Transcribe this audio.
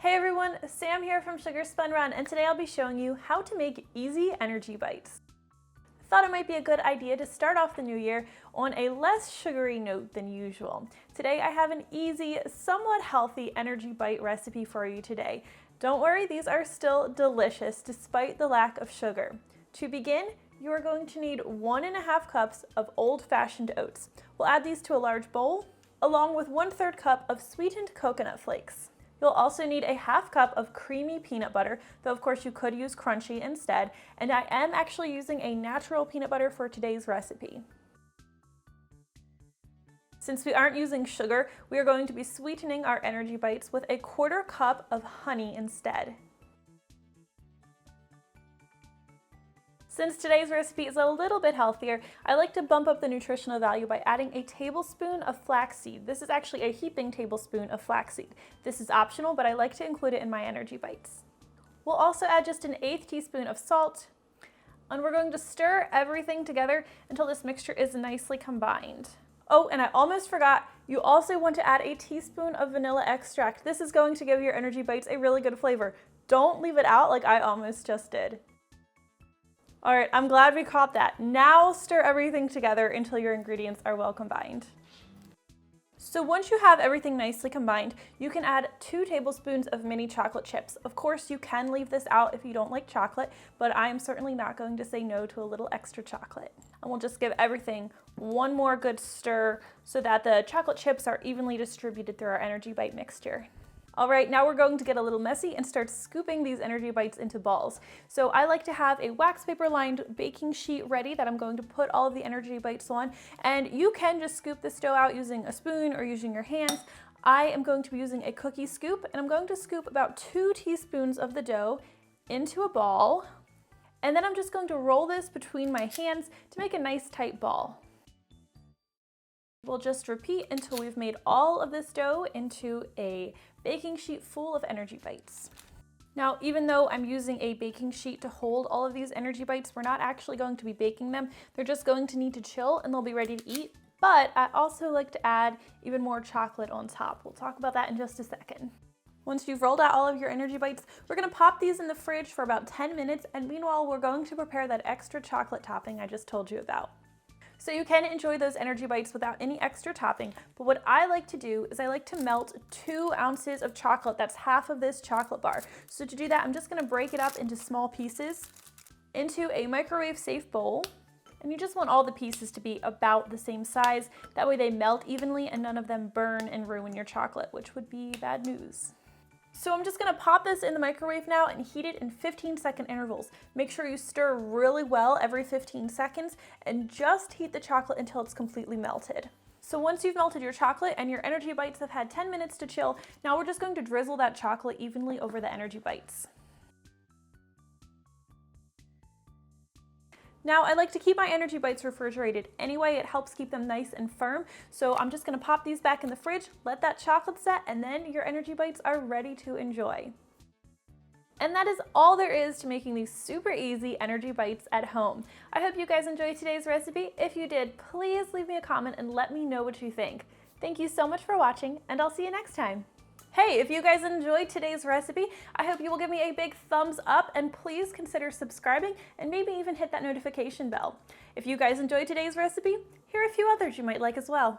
Hey everyone, Sam here from Sugar Spun Run, and today I'll be showing you how to make easy energy bites. I thought it might be a good idea to start off the new year on a less sugary note than usual. Today I have an easy, somewhat healthy energy bite recipe for you today. Don't worry, these are still delicious despite the lack of sugar. To begin, you are going to need 1.5 cups of old-fashioned oats. We'll add these to a large bowl, along with 1/3 cup of sweetened coconut flakes. You'll also need a 1/2 cup of creamy peanut butter, though of course you could use crunchy instead, and I am actually using a natural peanut butter for today's recipe. Since we aren't using sugar, we are going to be sweetening our energy bites with a 1/4 cup of honey instead. Since today's recipe is a little bit healthier, I like to bump up the nutritional value by adding a tablespoon of flaxseed. This is actually a heaping tablespoon of flaxseed. This is optional, but I like to include it in my energy bites. We'll also add just an 1/8 teaspoon of salt, and we're going to stir everything together until this mixture is nicely combined. Oh, and I almost forgot, you also want to add a teaspoon of vanilla extract. This is going to give your energy bites a really good flavor. Don't leave it out like I almost just did. All right, I'm glad we caught that. Now stir everything together until your ingredients are well combined. So once you have everything nicely combined, you can add 2 tablespoons of mini chocolate chips. Of course, you can leave this out if you don't like chocolate, but I am certainly not going to say no to a little extra chocolate. And we'll just give everything one more good stir so that the chocolate chips are evenly distributed through our energy bite mixture. All right, now we're going to get a little messy and start scooping these energy bites into balls. So I like to have a wax paper lined baking sheet ready that I'm going to put all of the energy bites on, and you can just scoop this dough out using a spoon or using your hands. I am going to be using a cookie scoop, and I'm going to scoop about 2 teaspoons of the dough into a ball, and then I'm just going to roll this between my hands to make a nice tight ball. We'll just repeat until we've made all of this dough into a baking sheet full of energy bites. Now, even though I'm using a baking sheet to hold all of these energy bites, we're not actually going to be baking them. They're just going to need to chill and they'll be ready to eat. But I also like to add even more chocolate on top. We'll talk about that in just a second. Once you've rolled out all of your energy bites, we're gonna pop these in the fridge for about 10 minutes, and meanwhile, we're going to prepare that extra chocolate topping I just told you about. So you can enjoy those energy bites without any extra topping, but what I like to do is I like to melt 2 ounces of chocolate. That's half of this chocolate bar. So to do that, I'm just gonna break it up into small pieces into a microwave safe bowl. And you just want all the pieces to be about the same size. That way they melt evenly and none of them burn and ruin your chocolate, which would be bad news. So I'm just gonna pop this in the microwave now and heat it in 15-second intervals. Make sure you stir really well every 15 seconds and just heat the chocolate until it's completely melted. So once you've melted your chocolate and your energy bites have had 10 minutes to chill, now we're just going to drizzle that chocolate evenly over the energy bites. Now, I like to keep my energy bites refrigerated anyway. It helps keep them nice and firm. So I'm just gonna pop these back in the fridge, let that chocolate set, and then your energy bites are ready to enjoy. And that is all there is to making these super easy energy bites at home. I hope you guys enjoyed today's recipe. If you did, please leave me a comment and let me know what you think. Thank you so much for watching, and I'll see you next time. Hey, if you guys enjoyed today's recipe, I hope you will give me a big thumbs up, and please consider subscribing and maybe even hit that notification bell. If you guys enjoyed today's recipe, here are a few others you might like as well.